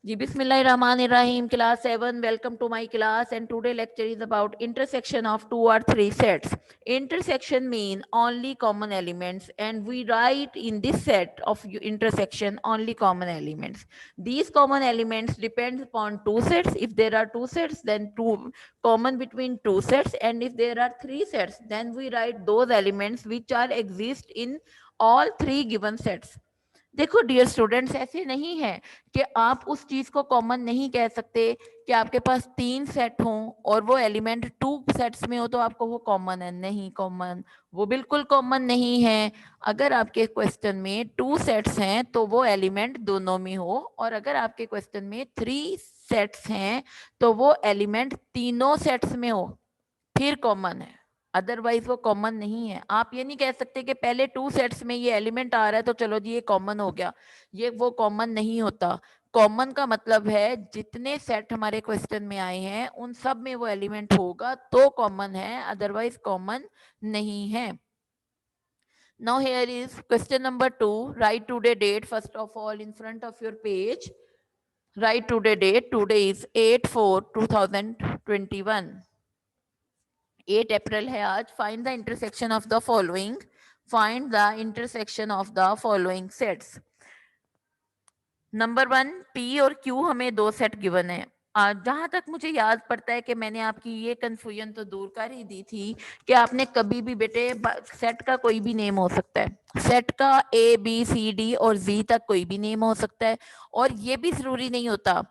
जी बिस्मिल्लाहिर्रहमानिर्रहीम class 7 welcome to my class and today lecture is about intersection of two or three sets. Intersection mean only common elements and we write in this set of intersection only common elements. These common elements depends upon two sets. If there are two sets then two common between two sets, and if there are three sets then we write those elements which are exist in all three given sets. देखो dear students, ऐसे नहीं है कि आप उस चीज को common नहीं कह सकते कि आपके पास तीन सेट हों और वो एलिमेंट टू सेट्स में हो तो आपको वो कॉमन है। नहीं कॉमन, वो बिल्कुल कॉमन नहीं है। अगर आपके क्वेश्चन में टू सेट्स हैं तो वो एलिमेंट दोनों में हो, और अगर आपके क्वेश्चन में थ्री सेट्स हैं तो वो एलिमेंट तीनों सेट्स में हो, फिर कॉमन है। अदरवाइज वो कॉमन नहीं है। आप ये नहीं कह सकते कि पहले टू सेट्स में ये एलिमेंट आ रहा है तो चलो जी ये कॉमन हो गया, ये वो कॉमन नहीं होता। कॉमन का मतलब है जितने सेट हमारे क्वेश्चन में आए हैं उन सब में वो एलिमेंट होगा तो कॉमन है, अदरवाइज कॉमन नहीं है। Now here is question number 2. Write today date. First of all, in front of your page, write today date. Today is 8/4/2021. 8 अप्रैल है आज। Find the intersection of the following. Find the intersection of the following sets. Number 1, P और Q हमें दो set given है। जहां तक मुझे याद पड़ता है कि मैंने आपकी ये कंफ्यूजन तो दूर कर ही दी थी कि आपने कभी भी बेटे सेट का कोई भी नेम हो सकता है। सेट का ए बी सी डी और जी तक कोई भी नेम हो सकता है, और ये भी जरूरी नहीं होता।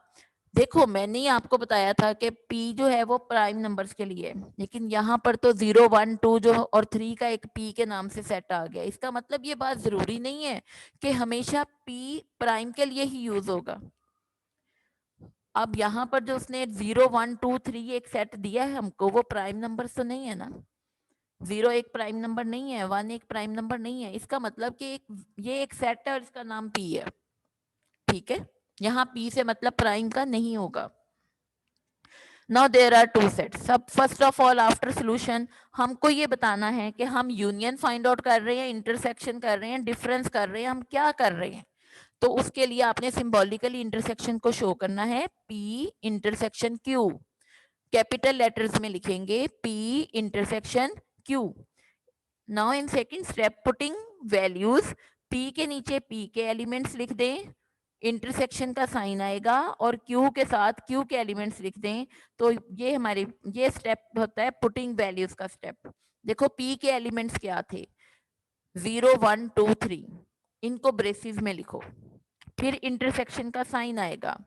देखो मैंने ही आपको बताया था कि P जो है वो प्राइम नंबर्स के लिए, लेकिन यहाँ पर तो 0 1 2 जो और 3 का एक P के नाम से सेट आ गया। इसका मतलब ये बात जरूरी नहीं है कि हमेशा P प्राइम के लिए ही यूज होगा। अब यहाँ पर जो उसने 0 1 2 3 एक सेट दिया है हमको, वो प्राइम नंबर तो नहीं है ना। 0 एक प्राइम नंबर नहीं है, 1 एक प्राइम नंबर नहीं है। इसका मतलब कि ये एक सेट है और इसका नाम P है। ठीक है, यहाँ P से मतलब प्राइम का नहीं होगा। Now there are two sets. सब first of all after solution हमको ये बताना है कि हम यूनियन फाइंड आउट कर रहे हैं, इंटरसेक्शन कर रहे हैं, डिफरेंस कर रहे हैं, हम क्या कर रहे हैं। तो उसके लिए आपने सिंबॉलिकली इंटरसेक्शन को शो करना है। P intersection Q, capital letters में लिखेंगे P intersection Q। Now in second step putting values, P के नीचे P के एलिमेंट्स लिख दें, इंटरसेक्शन का साइन आएगा, और Q के साथ Q के एलिमेंट्स लिख दें। तो ये हमारे ये स्टेप होता है पुटिंग वैल्यूज का स्टेप। देखो P के एलिमेंट्स क्या थे, 0 1 2 3, इनको ब्रेसिस में लिखो, फिर इंटरसेक्शन का साइन आएगा,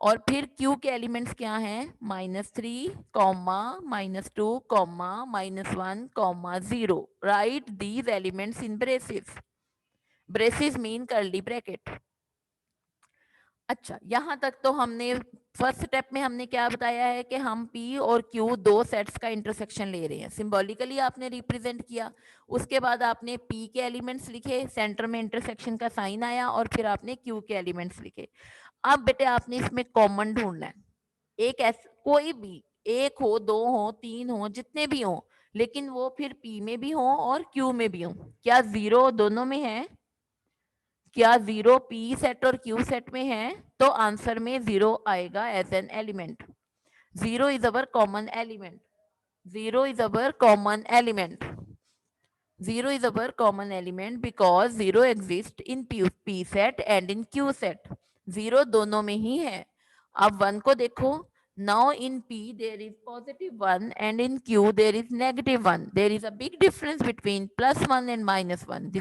और फिर Q के एलिमेंट्स क्या हैं, -3, -2, -1, -0। Right these elements in braces. Braces mean curly bracket. अच्छा, यहां तक तो हमने फर्स्ट स्टेप में हमने क्या बताया है कि हम P और Q दो सेट्स का इंटरसेक्शन ले रहे हैं। सिंबॉलिकली आपने रिप्रेजेंट किया, उसके बाद आपने P के एलिमेंट्स लिखे, सेंटर में इंटरसेक्शन का साइन आया, और फिर आपने Q के एलिमेंट्स लिखे। अब बेटे आपने इसमें कॉमन ढूंढना है। एक ऐसा कोई भी, एक हो, दो हो, तीन हो, जितने भी हो, लेकिन वो फिर P में भी हो और Q में भी हो। क्या 0 दोनों में है? क्या 0 P सेट और Q सेट में है? तो आंसर में 0 आएगा as an element. 0 is our common element. 0 is our common element. 0 is our common element because 0 exists in P set and in Q set. 0 दोनों में ही है। अब 1 को देखो, now in P there is +1 and in Q there is -1. There is a big difference between +1 and -1.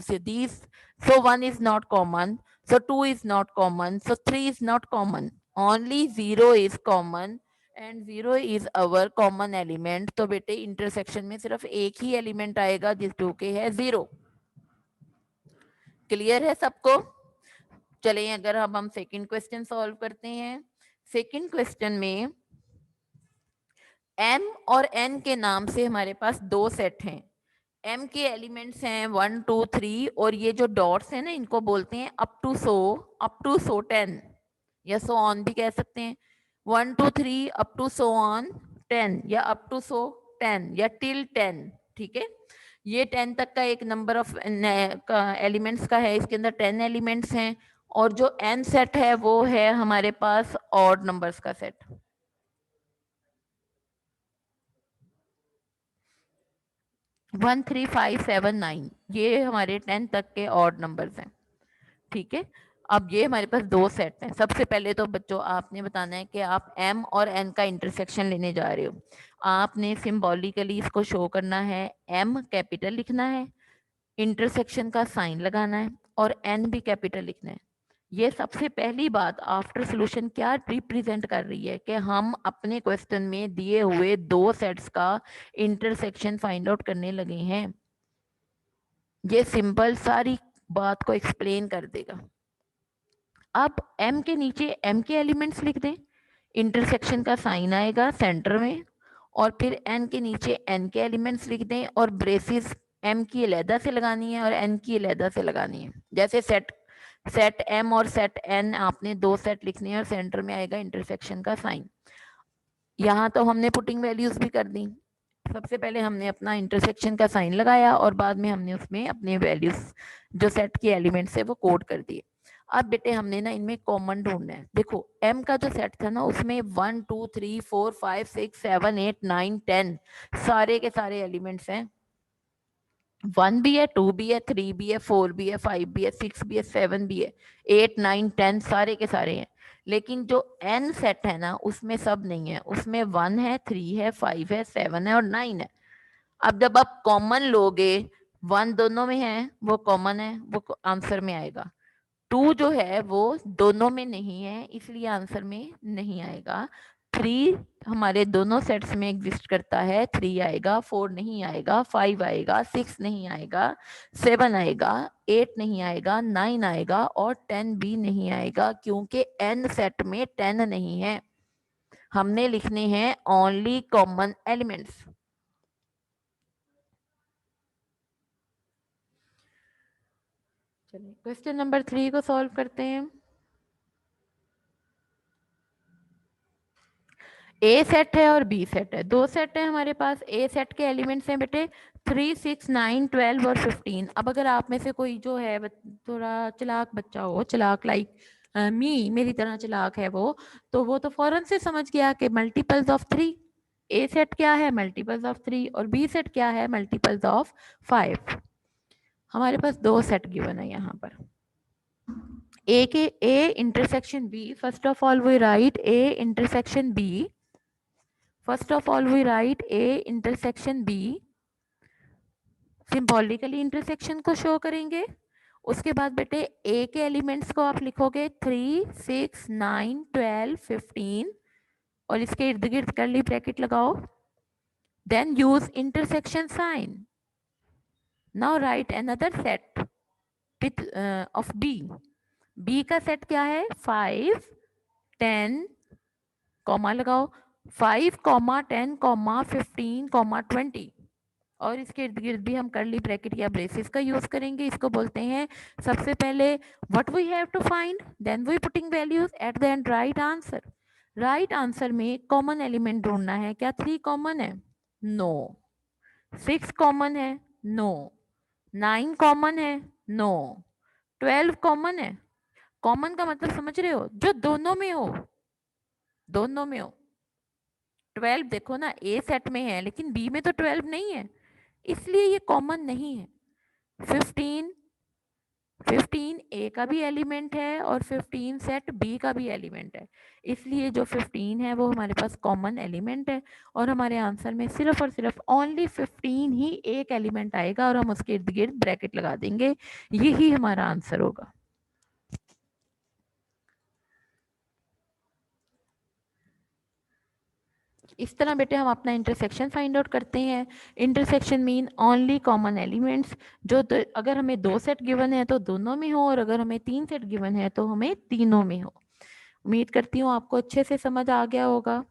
So 1 is not common, so 2 is not common, so 3 is not common. Only 0 is common and 0 is our common element. तो बेटे intersection में सिर्फ एक ही element आएगा जिस के है 0। Clear है सबको? चलिए अगर हम सेकंड क्वेश्चन सॉल्व करते हैं। सेकंड क्वेश्चन में m और n के नाम से हमारे पास दो सेट हैं। m के एलिमेंट्स हैं 1 2 3, और ये जो डॉट्स हैं ना इनको बोलते हैं अप टू सो 10, या सो ऑन भी कह सकते हैं। 1 2 3 अप टू सो ऑन 10, या अप टू सो 10, या टिल 10। ठीक है, ये 10 तक का एक नंबर ऑफ एलिमेंट्स का है, इसके अंदर 10 एलिमेंट्स हैं। और जो n सेट है वो है हमारे पास ऑड नंबर्स का set. One three five seven nine ये हमारे 10 तक के ऑड नंबर्स हैं। ठीक है, अब ये हमारे पास दो सेट हैं। सबसे पहले तो बच्चों आपने बताना है कि आप m और n का इंटरसेक्शन लेने जा रहे हो। आपने सिंबॉलिकली इसको शो करना है, m कैपिटल लिखना है, इंटरसेक्शन का साइन लगाना है और n भी कैपिटल लिखना है। ये सबसे पहली बात आफ्टर सॉल्यूशन क्या रिप्रेजेंट कर रही है कि हम अपने क्वेश्चन में दिए हुए दो सेट्स का इंटरसेक्शन फाइंड आउट करने लगे हैं। ये सिंपल सारी बात को एक्सप्लेन कर देगा। अब m के नीचे m के एलिमेंट्स लिख दें, इंटरसेक्शन का साइन आएगा सेंटर में, और फिर n के नीचे n के एलिमेंट्स लिख दें और ब्रेसिस m की अलहदा से लगानी है और n की अलहदा से लगानी है। जैसे सेट m और सेट n आपने दो सेट लिखने हैं और सेंटर में आएगा इंटरसेक्शन का साइन। यहाँ तो हमने पुटिंग वैल्यूज भी कर दी। सबसे पहले हमने अपना इंटरसेक्शन का साइन लगाया और बाद में हमने उसमें अपने वैल्यूज जो सेट के एलिमेंट्स है वो कोड कर दिए। अब बेटे हमने ना इनमें कॉमन ढूंढना है। देखो m का जो सेट था ना उसमें 1 2 3 4 5 6 7 8 9 10 सारे के सारे एलिमेंट्स हैं। 1 भी है, 2 भी है, 3 भी है, 4 भी है, 5 भी है, 6 भी है, 7 भी है, 8 9 10 सारे के सारे हैं। लेकिन जो n सेट है ना उसमें सब नहीं है, उसमें 1 है, 3 है, 5 है, 7 है और 9 है। अब जब आप कॉमन लोगे, 1 दोनों में है वो कॉमन है, वो आंसर में आएगा। 2 जो है वो दोनों में नहीं है इसलिए आंसर में नहीं आएगा। 3 हमारे दोनों सेट्स में एग्जिस्ट करता है, 3 आएगा, 4 नहीं आएगा, 5 आएगा, 6 नहीं आएगा, 7 आएगा, 8 नहीं आएगा, 9 आएगा और 10 भी नहीं आएगा क्योंकि n सेट में 10 नहीं है। हमने लिखने हैं ओनली कॉमन एलिमेंट्स। चलिए क्वेश्चन नंबर 3 को सॉल्व करते हैं। ए सेट है और बी सेट है, दो सेट है हमारे पास। ए सेट के एलिमेंट्स हैं बेटे 3 6 9 12 और 15। अब अगर आप में से कोई जो है थोड़ा चालाक बच्चा हो, चालाक लाइक मेरी तरह चालाक है वो, तो वो तो फौरन से समझ गया कि मल्टीपल्स ऑफ 3। ए सेट क्या है? Multiples of 3। और बी सेट क्या है? Multiples of 5। हमारे पास दो सेट गिवन है यहाँ पर। ए के A intersection B, first of all we write A intersection B. First of all we write A intersection B, symbolically intersection को शो करेंगे। उसके बाद बेटे ए के एलिमेंट्स को आप लिखोगे 3 6 9 12 15 और इसके इर्द गिर्द कर्ली ब्रैकेट लगाओ। Then use intersection sign. Now write another set with of B. B का सेट क्या है? 5 10 कॉमा लगाओ, 5 10 15 20 और इसके इर्द गिर्द भी हम कर्ली ब्रैकेट या ब्रेसेस का यूज करेंगे। इसको बोलते हैं सबसे पहले what we have to find, then we putting values at the end write answer. Write answer में कॉमन एलिमेंट ढूंढना है। क्या 3 कॉमन है? नो। 6 कॉमन है? नो। 9 कॉमन है? नो। 12 कॉमन है? कॉमन का मतलब समझ रहे हो? जो दोनों में हो, दोनों में हो। 12 देखो ना ए सेट में है लेकिन बी में तो 12 नहीं है इसलिए ये कॉमन नहीं है। 15 ए का भी एलिमेंट है और 15 सेट बी का भी एलिमेंट है, इसलिए जो 15 है वो हमारे पास कॉमन एलिमेंट है और हमारे आंसर में सिर्फ और सिर्फ ओनली 15 ही एक एलिमेंट आएगा और हम उसके इर्द गिर्द ब्रैकेट लगा देंगे, यही हमारा आंसर होगा। इस तरह बेटे हम अपना इंटरसेक्शन फाइंड आउट करते हैं। Intersection mean only common elements, जो अगर हमें दो सेट गिवन है तो दोनों में हो और अगर हमें 3 सेट गिवन है तो हमें तीनों में हो। उम्मीद करती हूँ आपको अच्छे से समझ आ गया होगा।